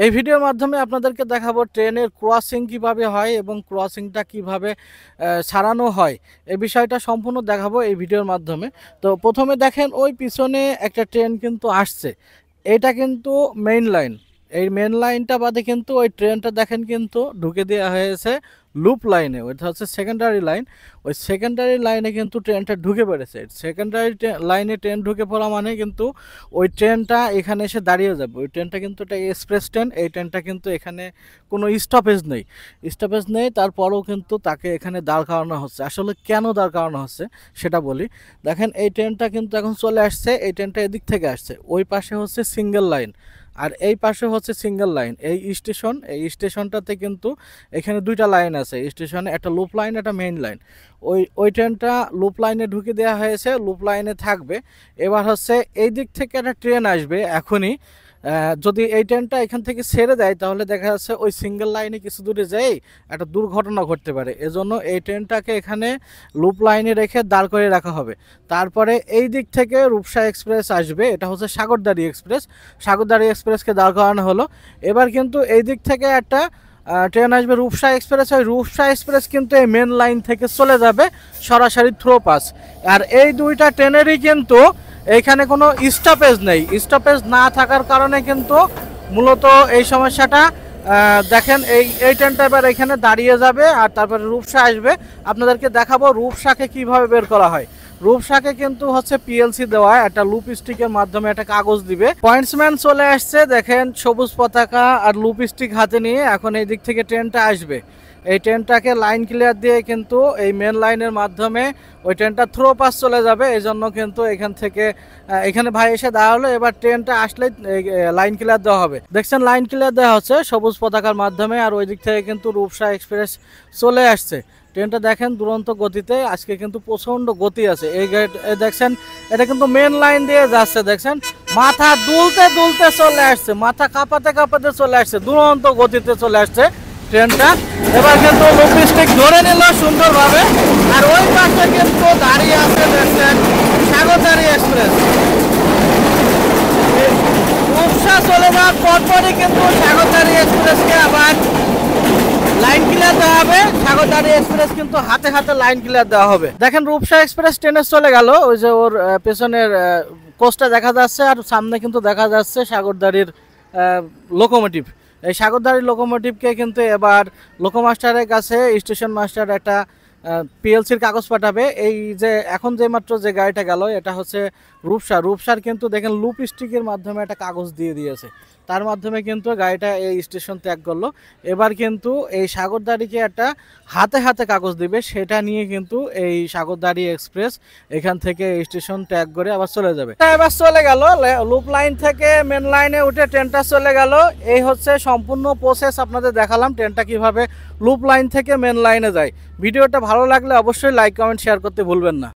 এই ভিডিওর মাধ্যমে আপনাদেরকে দেখাবো ট্রেনের ক্রসিং কিভাবে হয় এবং ক্রসিংটা কিভাবে সারানো হয় এই বিষয়টা সম্পূর্ণ দেখাবো এই ভিডিওর মাধ্যমে। তো প্রথমে দেখেন ওই পিছনে একটা ট্রেন কিন্তু আসছে, এটা কিন্তু মেইন লাইন। এই মেন লাইনটা বাদে কিন্তু ওই ট্রেনটা দেখেন কিন্তু ঢুকে দেওয়া হয়েছে লুপ লাইনে, ওইটা হচ্ছে সেকেন্ডারি লাইন। ওই সেকেন্ডারি লাইনে কিন্তু ট্রেনটা ঢুকে পড়েছে। সেকেন্ডারি লাইনে ট্রেন ঢুকে পড়া মানে কিন্তু ওই ট্রেনটা এখানে এসে দাঁড়িয়ে যাবে। ওই ট্রেনটা কিন্তু এটা এক্সপ্রেস ট্রেন, এই ট্রেনটা কিন্তু এখানে কোনো স্টপেজ নেই, তারপরেও কিন্তু তাকে এখানে দাঁড় করানো হচ্ছে। আসলে কেন দাঁড় করানো হচ্ছে সেটা বলি। দেখেন এই ট্রেনটা কিন্তু এখন চলে আসছে, এই ট্রেনটা এদিক থেকে আসছে, ওই পাশে হচ্ছে সিঙ্গেল লাইন আর এই পাশে হচ্ছে সিঙ্গেল লাইন। এই স্টেশনটাতে কিন্তু এখানে দুইটা লাইন আছে স্টেশনে, একটা লুপ লাইন একটা মেইন লাইন। ওই ট্রেনটা লুপ লাইনে ঢুকে দেওয়া হয়েছে, লুপ লাইনে থাকবে। এবার হচ্ছে এই দিক থেকে একটা ট্রেন আসবে এখনই। যদি এই ট্রেনটা এখান থেকে ছেড়ে দেয় তাহলে দেখা যাচ্ছে ওই সিঙ্গেল লাইনে কিছু দূরে যেয়েই একটা দুর্ঘটনা ঘটতে পারে। এজন্য এই ট্রেনটাকে এখানে লুপ লাইনে রেখে দাঁড় করে রাখা হবে। তারপরে এই দিক থেকে রূপসা এক্সপ্রেস আসবে, এটা হচ্ছে সাগরদাড়ি এক্সপ্রেসকে দাঁড় করানো হলো। এবার কিন্তু এই দিক থেকে একটা ট্রেন আসবে রূপসা এক্সপ্রেস। ওই রূপসা এক্সপ্রেস কিন্তু এই মেন লাইন থেকে চলে যাবে সরাসরি থ্রো পাস। আর এই দুইটা ট্রেনেরই কিন্তু এইখানে কোনো স্টপেজ না থাকার কারণে কিন্তু মূলত এই সমস্যাটা দেখেন। এই ট্রেনটা এবার এখানে দাঁড়িয়ে যাবে আর তারপরে রূপসা আসবে। আপনাদেরকে দেখাবো রূপসাকে কিভাবে বের করা হয়। রূপসাকে কিন্তু হচ্ছে পিএলসি দেওয়া, একটা লুপ স্টিকের মাধ্যমে একটা কাগজ দিবে। পয়েন্টসম্যান চলে আসছে, দেখেন সবুজ পতাকা আর লুপ স্টিক হাতে নিয়ে এখন এই দিক থেকে ট্রেনটা আসবে। এই ট্রেনটাকে লাইন ক্লিয়ার দিয়ে কিন্তু এই মেন লাইনের মাধ্যমে ওই ট্রেনটা থ্রো পাস চলে যাবে। এই জন্য কিন্তু এখান থেকে এখানে ভাই এসে দাঁড়ালো। এবার ট্রেনটা আসলে লাইন ক্লিয়ার দেওয়া হবে। দেখছেন লাইন ক্লিয়ার দেওয়া হচ্ছে সবুজ পতাকার মাধ্যমে, আর ওই দিক থেকে কিন্তু রূপসা এক্সপ্রেস চলে আসছে। ট্রেনটা দেখেন দুরন্ত গতিতে, আজকে কিন্তু প্রচণ্ড গতি আছে। এই দেখছেন এটা কিন্তু মেন লাইন দিয়ে যাচ্ছে, দেখছেন মাথা দুলতে দুলতে চলে আসছে, মাথা কাঁপাতে কাঁপাতে চলে আসছে, দুরন্ত গতিতে চলে আসছে ট্রেনটা। এবার কিন্তু লুপ স্টিক ধরে নিল সুন্দরভাবে। আর ওই পাশে কিন্তু দাঁড়িয়ে আছে দেখছেন সাগরদাড়ি এক্সপ্রেস। রূপসা চলে যাওয়ার পরপরই কিন্তু সাগরদাড়ি এক্সপ্রেসকে আবার লাইন ক্লিয়ার দেওয়া হবে। সাগরদাড়ি এক্সপ্রেস কিন্তু হাতে হাতে লাইন ক্লিয়ার দেওয়া হবে। দেখেন রূপসা এক্সপ্রেস ট্রেনে চলে গেল, ওই যে ওর পেছনের কোচটা দেখা যাচ্ছে আর সামনে কিন্তু দেখা যাচ্ছে সাগরদাড়ির লোকোমোটিভ। এই সাগরদাড়ির লোকোমোটিভকে কিন্তু এবার লোকোমাস্টারের কাছে স্টেশন মাস্টার একটা পিএলসির কাগজ পাঠাবে। এই যে এখন যে মাত্র যে গাড়িটা গেল এটা হচ্ছে রূপসার কিন্তু দেখেন লুপ স্টিকের মাধ্যমে একটা কাগজ দিয়ে দিয়েছে, তার মাধ্যমে কিন্তু গাড়িটা এই স্টেশন ত্যাগ করলো। এবার কিন্তু এই সাগরদাড়িকে একটা হাতে হাতে কাগজ দিবে, সেটা নিয়ে কিন্তু এই সাগরদাড়ি এক্সপ্রেস এখান থেকে স্টেশন ত্যাগ করে আবার চলে যাবে। এবার চলে গেল লুপ লাইন থেকে মেন লাইনে উঠে ট্রেনটা চলে গেল। এই হচ্ছে সম্পূর্ণ প্রসেস আপনাদের দেখালাম ট্রেনটা কিভাবে লুপ লাইন থেকে মেন লাইনে যায়। ভিডিওটা ভালো লাগলে অবশ্যই লাইক কমেন্ট শেয়ার করতে ভুলবেন না।